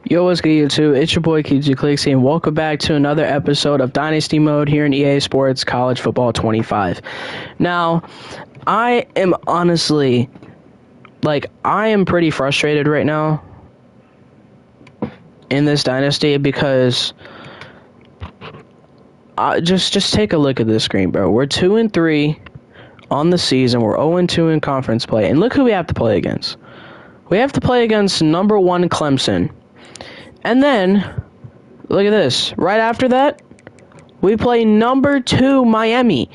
Yo, what's good, YouTube? It's your boy, KG Clixy, and welcome back to another episode of Dynasty Mode here in EA Sports College Football 25. Now, I am honestly, I am pretty frustrated right now in this Dynasty because just take a look at this screen, bro. We're 2-3 on the season. We're 0-2 in conference play, and look who we have to play against. We have to play against number 1 Clemson. And then, look at this. Right after that, we play number 2 Miami.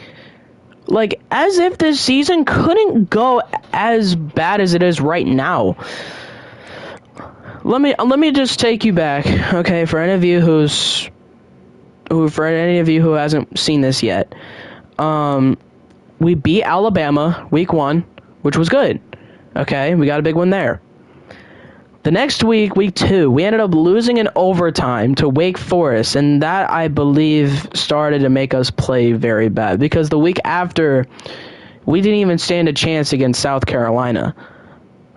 Like, as if this season couldn't go as bad as it is right now. Let me just take you back, okay? For any of you who hasn't seen this yet, we beat Alabama week 1, which was good. Okay, we got a big one there. The next week, week 2, we ended up losing in overtime to Wake Forest, and that, I believe, started to make us play very bad, because the week after, we didn't even stand a chance against South Carolina.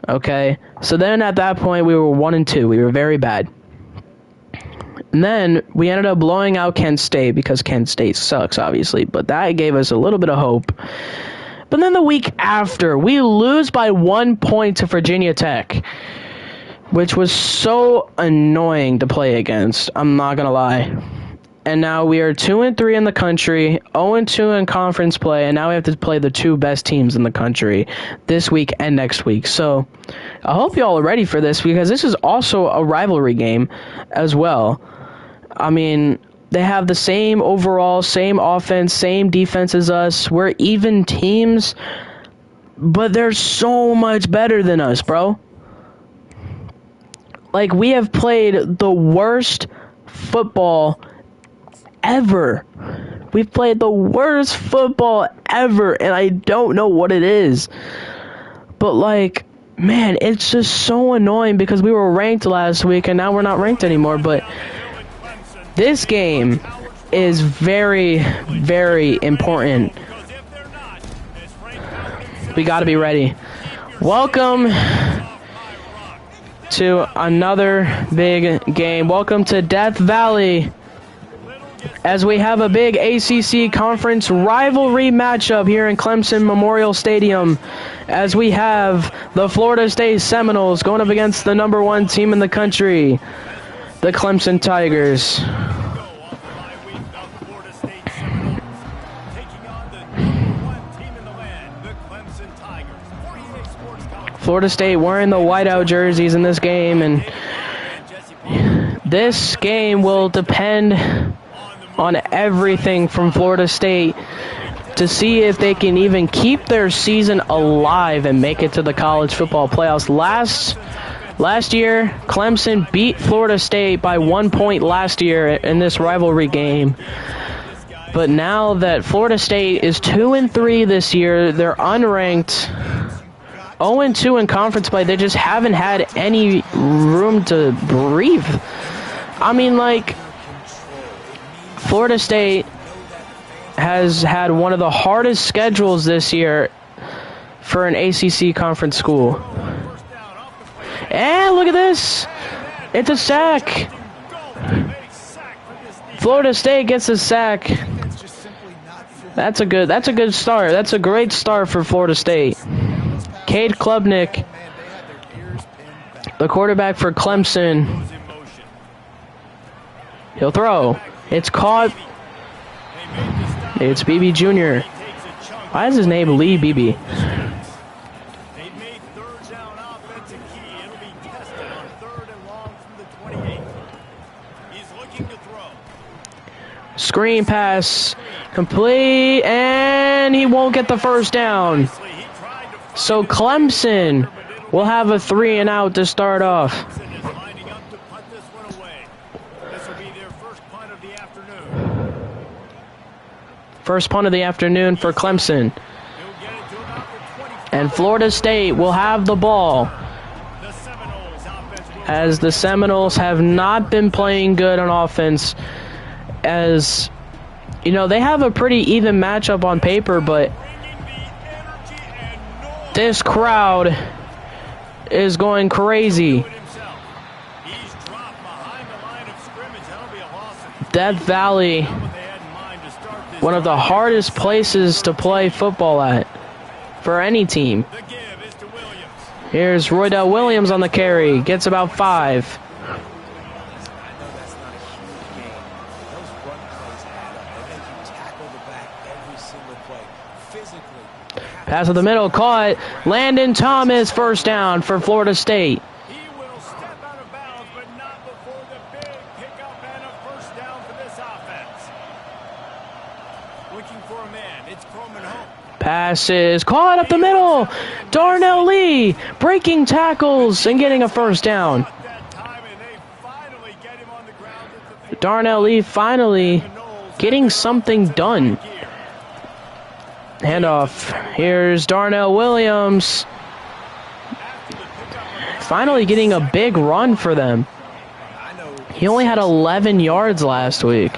Okay? So then at that point, we were 1-2. We were very bad. And then we ended up blowing out Kent State, because Kent State sucks, obviously, but that gave us a little bit of hope. But then the week after, we lose by 1 point to Virginia Tech, which was so annoying to play against, I'm not going to lie. And now we are 2-3 in the country, 0-2 in conference play, and now we have to play the 2 best teams in the country this week and next week. So I hope y'all are ready for this, because this is also a rivalry game as well. I mean, they have the same overall, same offense, same defense as us. We're even teams, but they're so much better than us, bro. Like, we have played the worst football ever. We've played the worst football ever, and I don't know what it is. But, like, man, it's just so annoying, because we were ranked last week, and now we're not ranked anymore. But this game is very, very important. We got to be ready. Welcome to another big game. Welcome to Death Valley, as we have a big ACC conference rivalry matchup here in Clemson Memorial Stadium, as we have the Florida State Seminoles going up against the number 1 team in the country, the Clemson Tigers. Florida State wearing the whiteout jerseys in this game, and this game will depend on everything from Florida State to see if they can even keep their season alive and make it to the college football playoffs. Last year, Clemson beat Florida State by 1 point last year in this rivalry game. But now that Florida State is 2-3 this year, they're unranked, 0-2 in conference play. They just haven't had any room to breathe. I mean, like, Florida State has had one of the hardest schedules this year for an ACC conference school. And look at this. It's a sack. Florida State gets a sack. That's a good start. That's a great start for Florida State. Cade Klubnik, the quarterback for Clemson. He'll throw. It's caught. It's BB Jr. Why is his name Lee BB? Screen pass complete, and he won't get the first down. So Clemson will have a 3-and-out to start off. First punt of the afternoon for Clemson. And Florida State will have the ball, as the Seminoles have not been playing good on offense. As, you know, they have a pretty even matchup on paper, but this crowd is going crazy. Death Valley, one of the hardest places to play football at for any team. Here's Roydell Williams on the carry. Gets about 5. Pass to the middle, caught. Landon Thomas, first down for Florida State. He will step out of bounds, but not before the big pickup and a first down for this offense. Looking for a man. It's Croman home. Passes caught up the middle. Darnell Lee breaking tackles and getting a first down. Darnell Lee finally getting something done. Handoff. Here's Darnell Williams. Finally getting a big run for them. He only had 11 yards last week.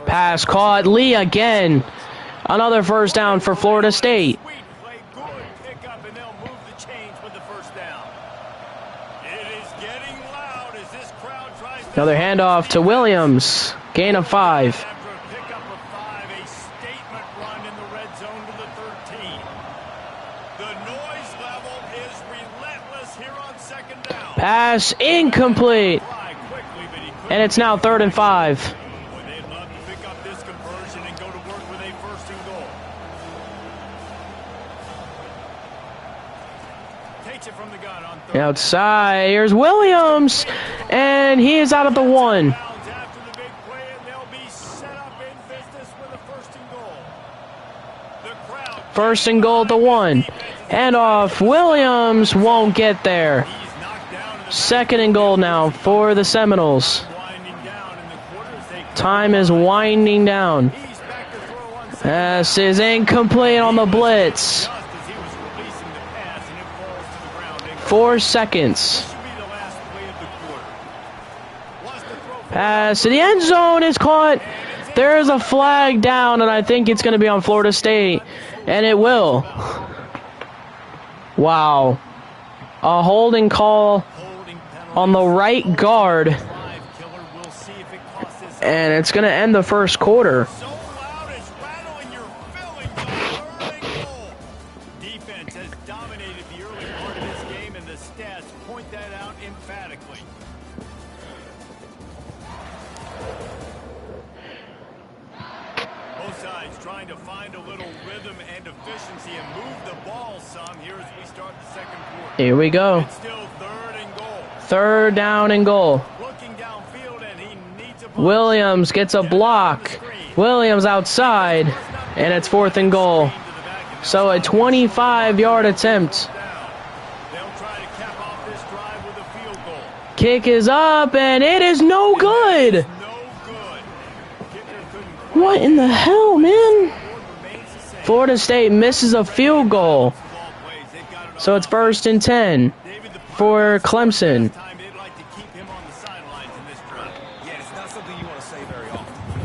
Pass caught. Lee again. Another first down for Florida State. Another handoff to Williams. Gain of 5. Pass incomplete. And it's now 3rd and 5. Outside, here's Williams, and he is out at the 1. First and goal at the 1. Handoff, Williams won't get there. 2nd and goal now for the Seminoles. Time is winding down. Pass is incomplete on the blitz. 4 seconds. Pass to the end zone is caught. There is a flag down, and I think it's going to be on Florida State, and it will. Wow. A holding call on the right guard, and it's going to end the first quarter. Trying to find a little rhythm and efficiency and move the ball some here as we start the second quarter. Here we go. It's still 3rd and goal. 3rd down and goal. Looking downfield, and he needs a Williams gets a block. Williams outside, and it's 4th and goal. So a 25-yard attempt. They'll try to cap off this drive with a field goal. Kick is up, and it is no good. What in the hell, man? Florida State misses a field goal. So it's 1st and 10 for Clemson.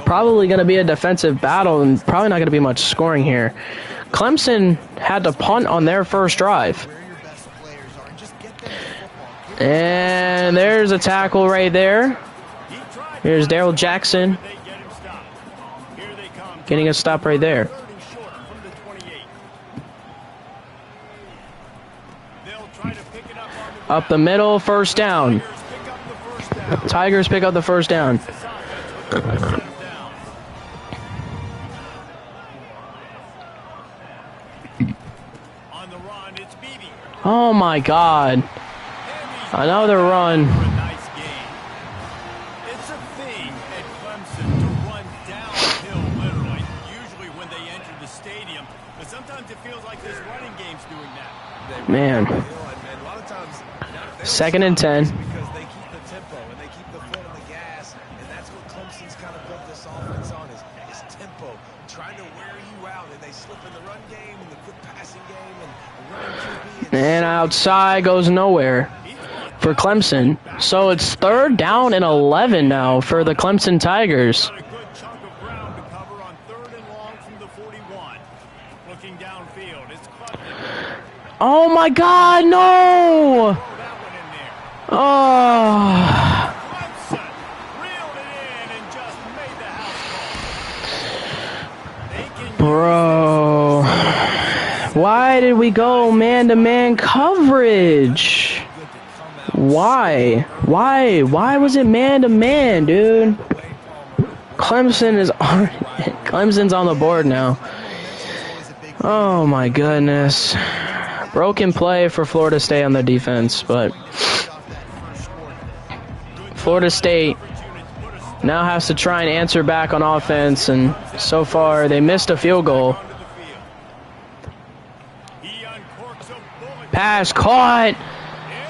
Probably going to be a defensive battle and probably not going to be much scoring here. Clemson had to punt on their first drive. And there's a tackle right there. Here's Darrell Jackson. Getting a stop right there. Up the middle, first down. Tigers pick up the first down. Oh my God. Another run. Man. 2nd and 10. Because they keep the tempo and they keep the foot on the gas, and that's what Clemson's kind of built this offense on is tempo, trying to wear you out, and they slip in the run game and the quick passing game and running QB. And outside goes nowhere for Clemson. So it's 3rd down and 11 now for the Clemson Tigers. A good chunk of ground to cover on 3rd and long from the 41. Looking downfield, it's oh my God, no! Oh. Bro, why did we go man-to-man coverage? Why was it man-to-man, dude? Clemson's on the board now. Oh my goodness. Broken play for Florida State on their defense, but Florida State now has to try and answer back on offense, and so far they missed a field goal. Pass caught.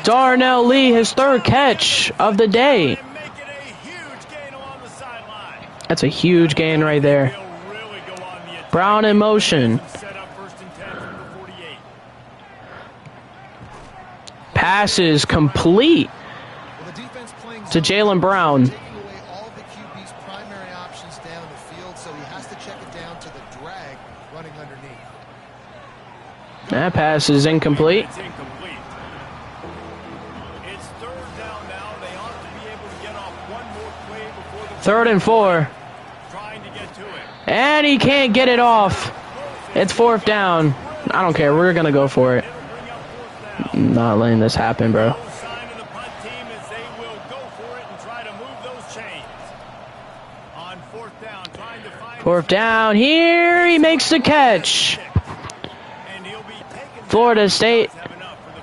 Darnell Lee, his third catch of the day. That's a huge gain right there. Brown in motion. Pass is complete to Jalen Brown. That pass is incomplete. Third and 4. And he can't get it off. It's 4th down. I don't care. We're going to go for it. I'm not letting this happen, bro. 4th down. Here he makes the catch. Florida State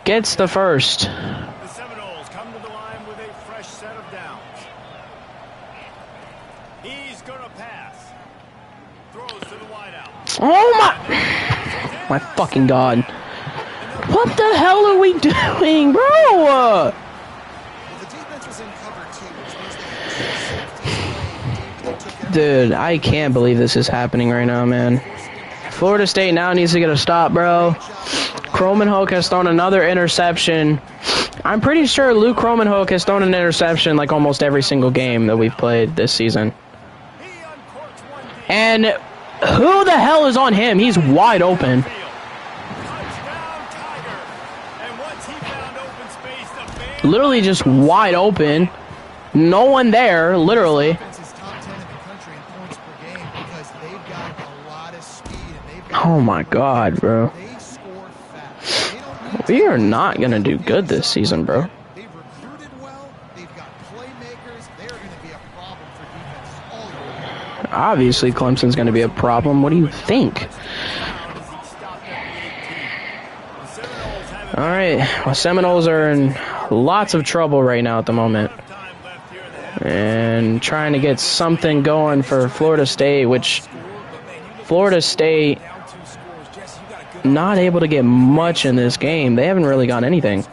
gets the first. The Seminoles come to the line with a fresh set of downs. He's going to pass. Throws to the wideout. Oh my fucking God. What the hell are we doing, bro? Dude, I can't believe this is happening right now, man. Florida State now needs to get a stop, bro. Kromenhoek has thrown another interception. I'm pretty sure Luke Kromenhoek has thrown an interception like almost every single game that we've played this season. And who the hell is on him? He's wide open. Literally just wide open. No one there, literally. Oh my God, bro. We are not going to do good this season, bro. Obviously, Clemson's going to be a problem. What do you think? All right. Well, Seminoles are in lots of trouble right now at the moment. And trying to get something going for Florida State, which Florida State not able to get much in this game. They haven't really got anything.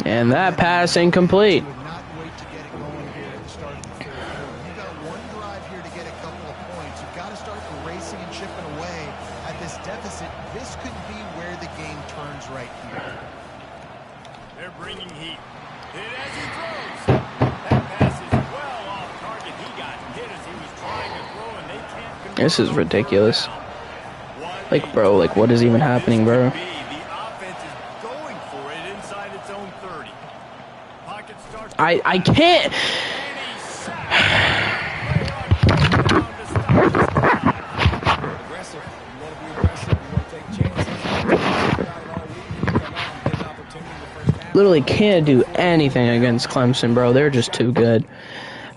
And that pass incomplete. They're bringing heat. Hit as he throws. That pass is well off target. He got hit as he was trying to throw, and they can't control. This is ridiculous. Like, bro, like, what is even happening, bro? The offense is going for it inside its own 30. Pocket starts. I can't. Aggressive. You want to be aggressive. You want to take chances. Literally can't do anything against Clemson, bro. They're just too good.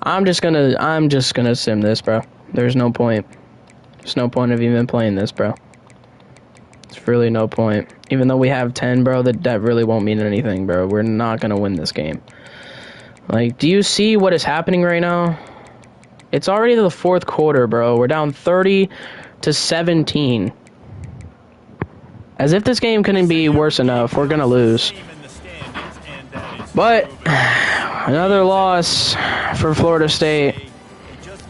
I'm just gonna sim this, bro. There's no point. There's no point of even playing this, bro. It's really no point. Even though we have 10, bro, that really won't mean anything, bro. We're not gonna win this game. Like, do you see what is happening right now? It's already the 4th quarter, bro. We're down 30-17. As if this game couldn't be worse enough. We're gonna lose. But another loss for Florida State,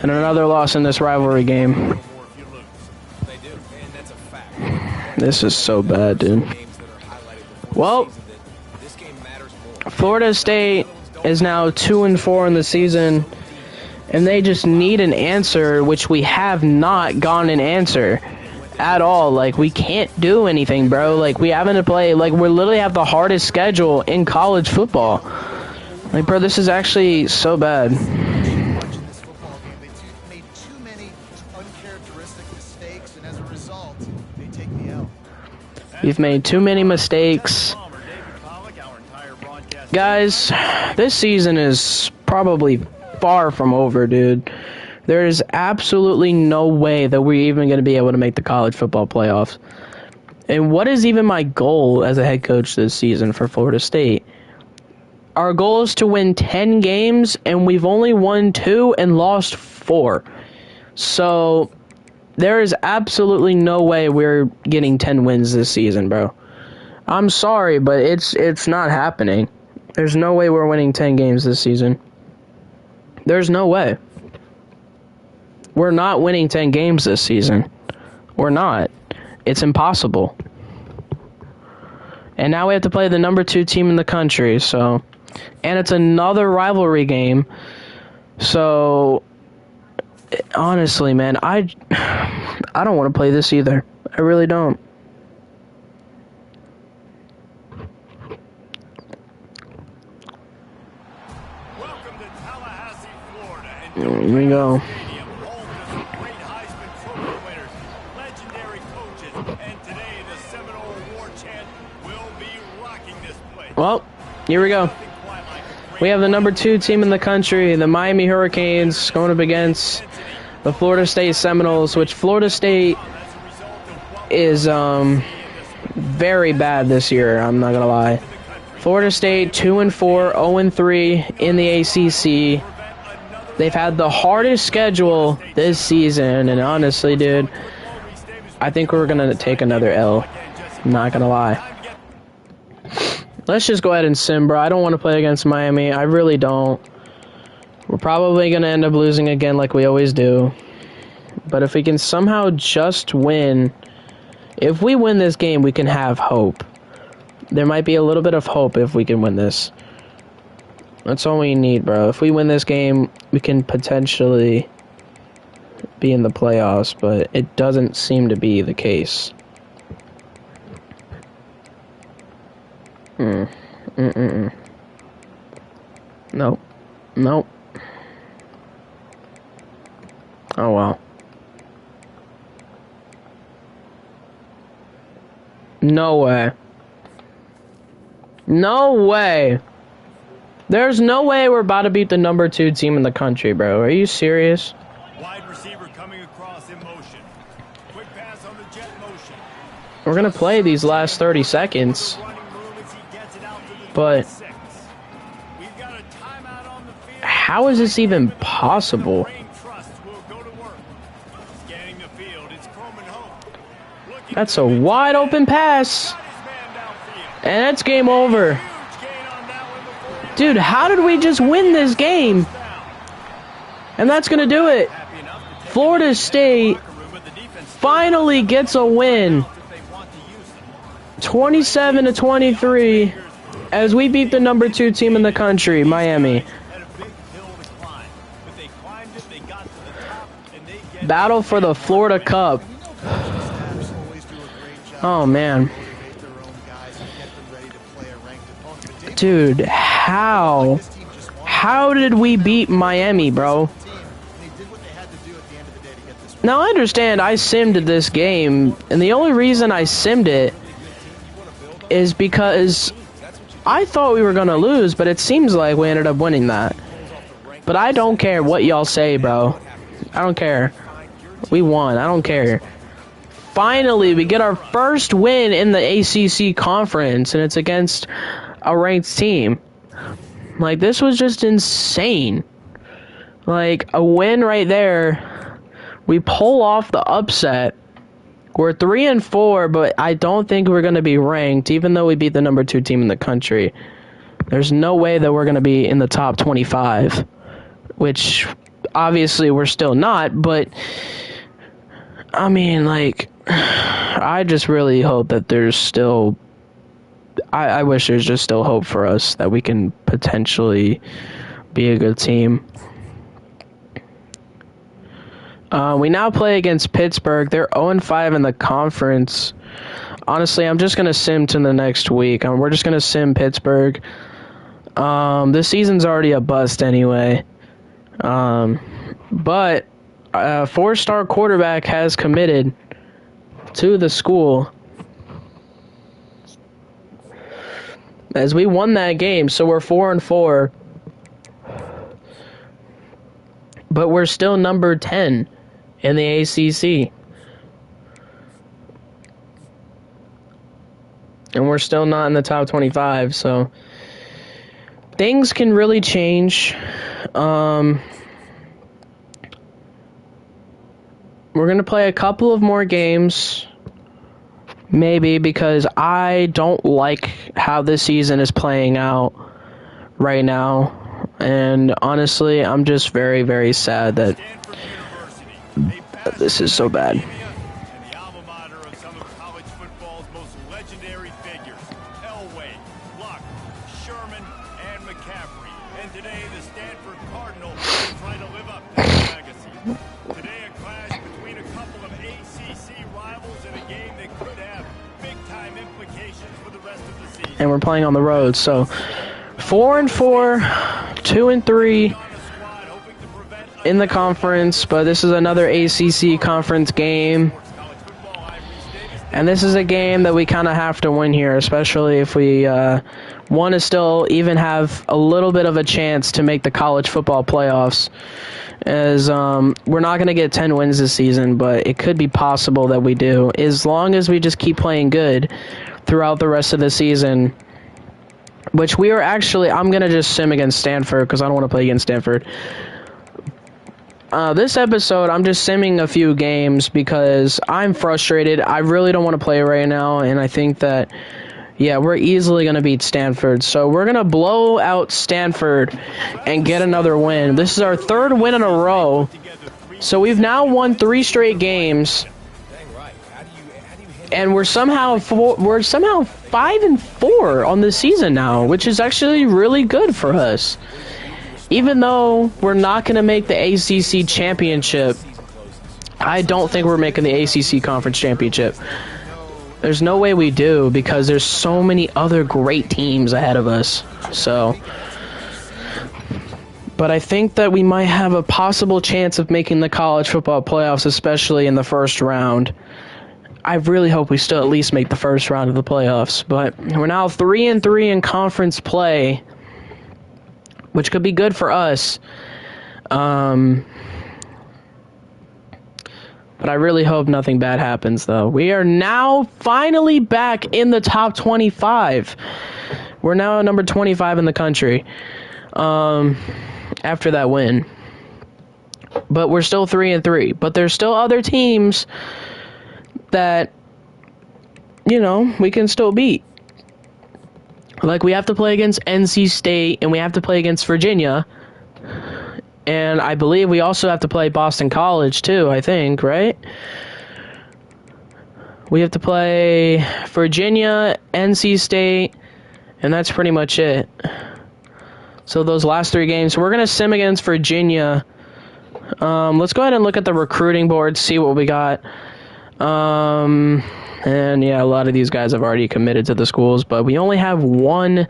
and another loss in this rivalry game. This is so bad, dude. Well, Florida State is now 2-4 in the season, and they just need an answer, which we have not gotten an answer. at all. Like, we can't do anything, bro. Like, we having to play, like, we literally have the hardest schedule in college football. Like, bro, this is actually so bad. Watching this football game, they made too many uncharacteristic mistakes, and as a result, they take the L. We've made too many mistakes. Guys, this season is probably far from over, dude. There is absolutely no way that we're even going to be able to make the college football playoffs. And what is even my goal as a head coach this season for Florida State? Our goal is to win 10 games, and we've only won 2 and lost 4. So there is absolutely no way we're getting 10 wins this season, bro. I'm sorry, but it's not happening. There's no way we're winning 10 games this season. There's no way. We're not winning 10 games this season. We're not. It's impossible. And now we have to play the number 2 team in the country, so... And it's another rivalry game. So, honestly, man, I don't want to play this either. I really don't. Welcome to Tallahassee, Florida. Here we go. Great Heisman Trophy winners, legendary coaches, and today the Seminole Award chant will be rocking this place. Well, here we go. We have the number 2 team in the country, the Miami Hurricanes, going up against the Florida State Seminoles, which Florida State is very bad this year, I'm not going to lie. Florida State 2-4, 0-3 in the ACC. They've had the hardest schedule this season, and honestly, dude, I think we're going to take another L. I'm not going to lie. Let's just go ahead and sim, bro. I don't want to play against Miami. I really don't. We're probably going to end up losing again like we always do. But if we can somehow just win, if we win this game, we can have hope. There might be a little bit of hope if we can win this. That's all we need, bro. If we win this game, we can potentially be in the playoffs, but it doesn't seem to be the case. Nope. Nope. Oh, well. No way. No way. There's no way we're about to beat the number 2 team in the country, bro. Are you serious? Wide receiver coming across in motion. Quick pass on the jet motion. We're going to play these last 30 seconds. But how is this even possible? That's a wide open pass. And it's game over. Dude, how did we just win this game? And that's going to do it. Florida State finally gets a win. 27-23 as we beat the number 2 team in the country, Miami. Battle for the Florida Cup. Oh, man. Dude, how? How did we beat Miami, bro? Now, I understand I simmed this game, and the only reason I simmed it is because I thought we were going to lose, but it seems like we ended up winning that. But I don't care what y'all say, bro. I don't care. We won. I don't care. Finally, we get our first win in the ACC conference, and it's against a ranked team. Like, this was just insane. Like, a win right there. We pull off the upset. We're 3-4, but I don't think we're going to be ranked, even though we beat the number 2 team in the country. There's no way that we're going to be in the top 25, which obviously we're still not, but I mean, like, I just really hope that there's still, I wish there's just still hope for us that we can potentially be a good team. We now play against Pittsburgh. They're 0-5 in the conference. Honestly, I'm just going to sim to the next week. We're just going to sim Pittsburgh. This season's already a bust anyway. But a 4-star quarterback has committed to the school. As we won that game, so we're 4-4. But we're still number 10 in the ACC. And we're still not in the top 25, so things can really change. We're going to play a couple of more games, maybe, because I don't like how this season is playing out right now. And honestly, I'm just very, very sad that this is so bad. And the alma mater of some of college football's most legendary figures, Elway, Luck, Sherman, and McCaffrey. And today, the Stanford Cardinals are trying to live up to their legacy. Today, a clash between a couple of ACC rivals in a game that could have big-time implications for the rest of the season. And we're playing on the road, so 4-4, 2-3 in the conference, but this is another ACC conference game. And this is a game that we kind of have to win here, especially if we want to still even have a little bit of a chance to make the college football playoffs. As we're not going to get 10 wins this season, but it could be possible that we do, as long as we just keep playing good throughout the rest of the season. Which we are actually, I'm going to just sim against Stanford because I don't want to play against Stanford. This episode, I'm just simming a few games because I'm frustrated. I really don't want to play right now, and I think that, yeah, we're easily going to beat Stanford. So we're going to blow out Stanford and get another win. This is our 3rd win in a row. So we've now won 3 straight games. And we're somehow 5-4 on this season now, which is actually really good for us. Even though we're not going to make the ACC championship, I don't think we're making the ACC conference championship. There's no way we do because there's so many other great teams ahead of us. So, but I think that we might have a possible chance of making the college football playoffs, especially in the first round. I really hope we still at least make the first round of the playoffs. But we're now 3-3 in conference play, which could be good for us. But I really hope nothing bad happens, though. We are now finally back in the top 25. We're now number 25 in the country after that win. But we're still 3-3. But there's still other teams that, you know, we can still beat. Like, we have to play against NC State, and we have to play against Virginia. And I believe we also have to play Boston College, too, I think, right? We have to play Virginia, NC State, and that's pretty much it. So those last 3 games, we're going to sim against Virginia. Let's go ahead and look at the recruiting board, see what we got. And yeah, a lot of these guys have already committed to the schools, but we only have 1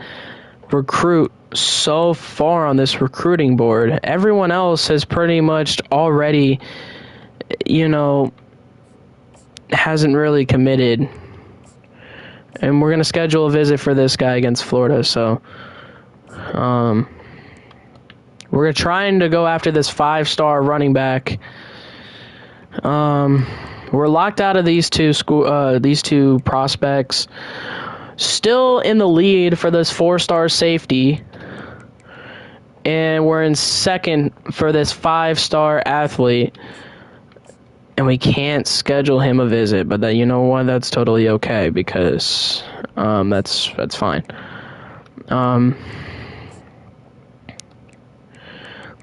recruit so far on this recruiting board. Everyone else has pretty much already, you know, hasn't really committed. And we're going to schedule a visit for this guy against Florida, so we're trying to go after this 5-star running back. We're locked out of these two prospects. Still in the lead for this 4-star safety. And we're in second for this 5-star athlete. And we can't schedule him a visit, but that, you know what, that's totally okay because that's fine.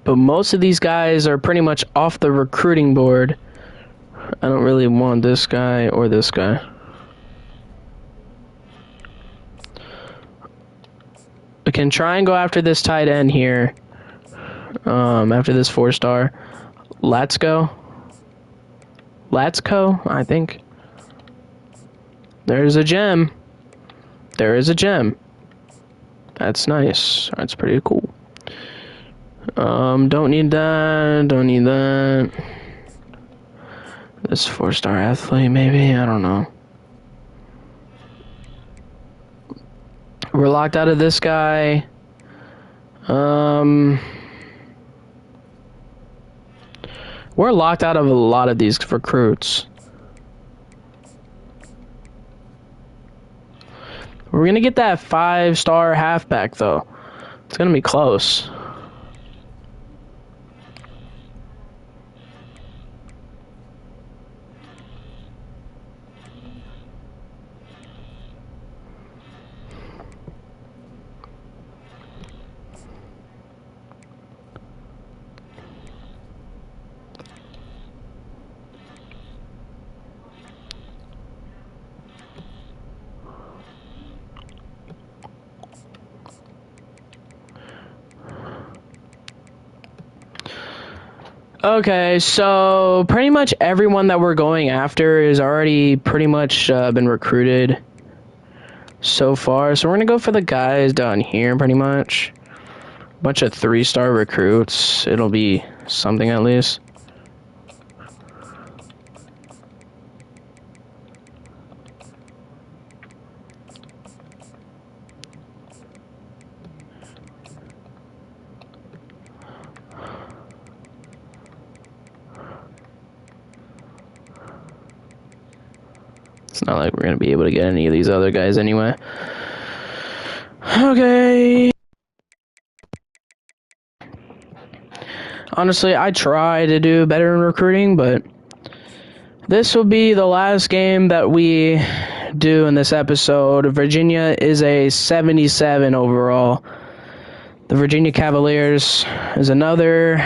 But most of these guys are pretty much off the recruiting board. I don't really want this guy or this guy. We can try and go after this tight end here. After this 4-star. Let's go. Latsko, I think. There's a gem. There is a gem. That's nice. That's pretty cool. Don't need that. Don't need that. This 4-star athlete, maybe? I don't know. We're locked out of this guy. We're locked out of a lot of these recruits. We're gonna get that 5-star halfback, though. It's gonna be close. Okay, so pretty much everyone that we're going after is already pretty much been recruited so far. So we're going to go for the guys down here pretty much. Bunch of 3-star recruits. It'll be something at least. It's not like we're going to be able to get any of these other guys anyway. Okay. Honestly, I try to do better in recruiting, but this will be the last game that we do in this episode. Virginia is a 77 overall. The Virginia Cavaliers is another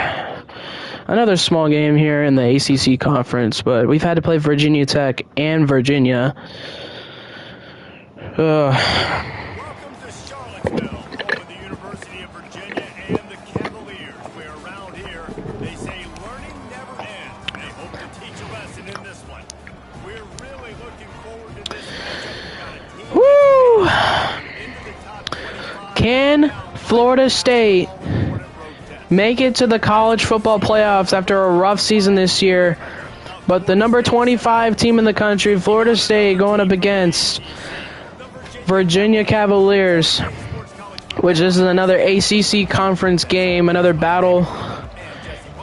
small game here in the ACC conference, but we've had to play Virginia Tech and Virginia. Welcome to Charlottesville, home of the University of Virginia and the Cavaliers, where around here they say learning never ends. They hope to teach a lesson in this one. We're really looking forward to this matchup. Woo! Can Florida State make it to the college football playoffs after a rough season this year? But the number 25 team in the country, Florida State, going up against Virginia Cavaliers, which is another ACC conference game, another battle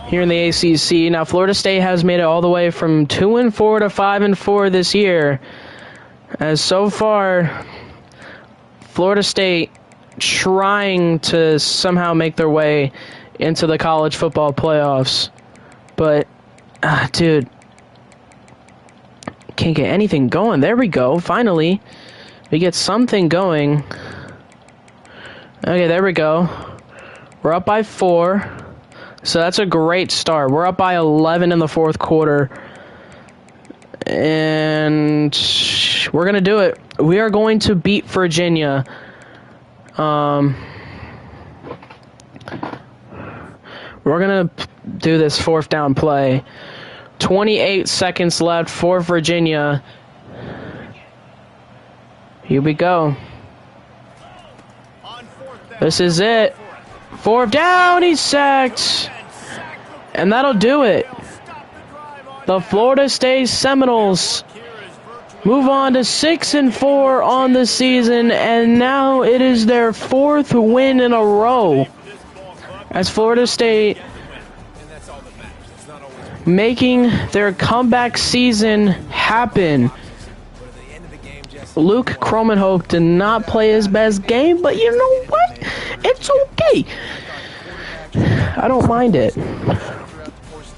here in the ACC. Now, Florida State has made it all the way from 2-4 to 5-4 this year, as so far, Florida State trying to somehow make their way into the college football playoffs. But, dude, can't get anything going. There we go. Finally, we get something going. Okay, there we go. We're up by 4. So that's a great start. We're up by 11 in the fourth quarter. And we're going to do it. We are going to beat Virginia. We're going to do this 4th down play. 28 seconds left for Virginia. Here we go. This is it. 4th down, he's sacked. And that'll do it. The Florida State Seminoles move on to 6-4 on the season, and now it is their 4th win in a row. As Florida State making their comeback season happen. Luke Kromenhoek did not play his best game, but you know what? It's okay. I don't mind it.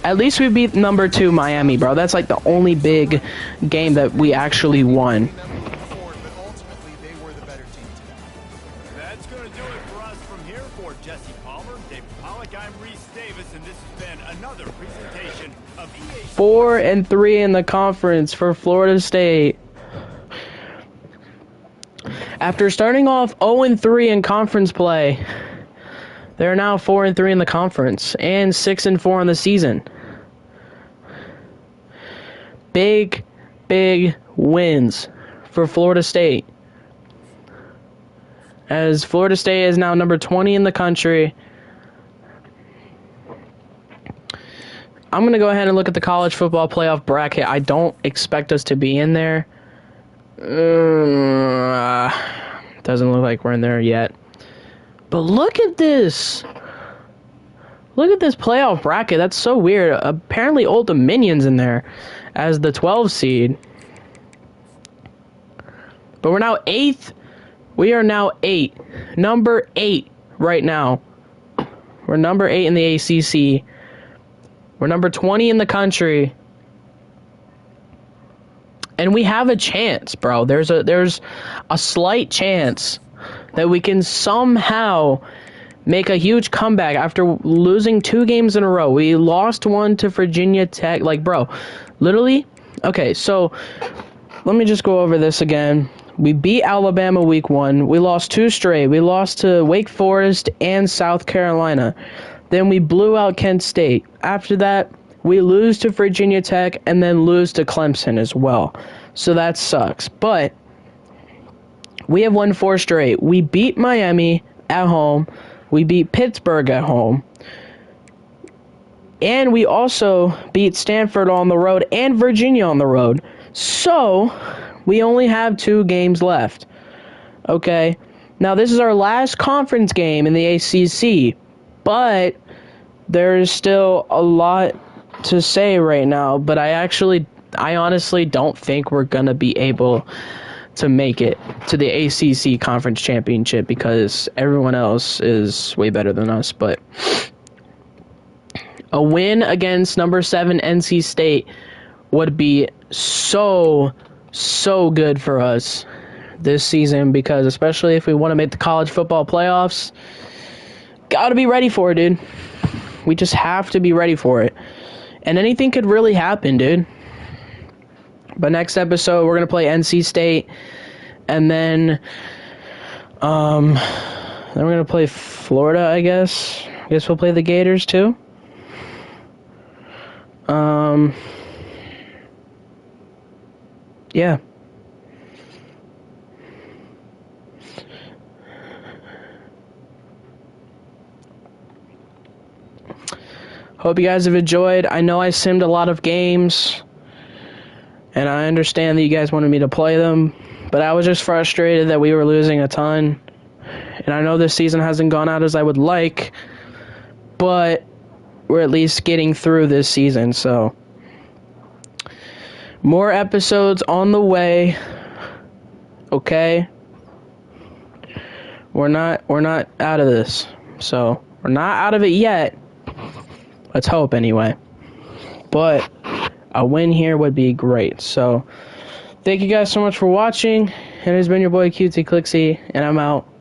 At least we beat number 2 Miami, bro. That's like the only big game that we actually won. That's going to do it for us from here. For Jesse Palmer, Dave Pollock, I'm Reese Davis, and this has been another presentation of EA. 4-3 in the conference for Florida State. After starting off 0-3 in conference play, they're now 4-3 in the conference and 6-4 on the season. big, big wins for Florida State. As Florida State is now number 20 in the country. I'm going to go ahead and look at the college football playoff bracket. I don't expect us to be in there. Doesn't look like we're in there yet. But look at this. Look at this playoff bracket. That's so weird. Apparently Old Dominion's in there as the 12 seed. But we're now 8th. We are now 8. Number 8 right now. We're number 8 in the ACC. We're number 20 in the country. And we have a chance, bro. There's a slight chance that we can somehow make a huge comeback after losing 2 games in a row. We lost one to Virginia Tech. Like, bro, literally. Okay, so let me just go over this again. We beat Alabama week 1. We lost 2 straight. We lost to Wake Forest and South Carolina. Then we blew out Kent State. After that, we lose to Virginia Tech and then lose to Clemson as well. So that sucks. But we have won 4 straight. We beat Miami at home. We beat Pittsburgh at home. And we also beat Stanford on the road and Virginia on the road. So we only have 2 games left. Okay? Now, this is our last conference game in the ACC. But there is still a lot to say right now. But I honestly don't think we're going to be able to make it to the ACC Conference Championship because everyone else is way better than us. But a win against number 7 NC State would be so good for us this season because especially if we want to make the college football playoffs, gotta be ready for it, dude. We just have to be ready for it. And anything could really happen, dude. But next episode, we're going to play NC State. And then we're going to play Florida, I guess. I guess we'll play the Gators, too. Yeah. Hope you guys have enjoyed. I know I simmed a lot of games. And I understand that you guys wanted me to play them, but I was just frustrated that we were losing a ton. And I know this season hasn't gone out as I would like, but we're at least getting through this season, so more episodes on the way. Okay? We're not out of this. So, we're not out of it yet. Let's hope anyway. But a win here would be great. So, thank you guys so much for watching. And it's been your boy QT Clixy, and I'm out.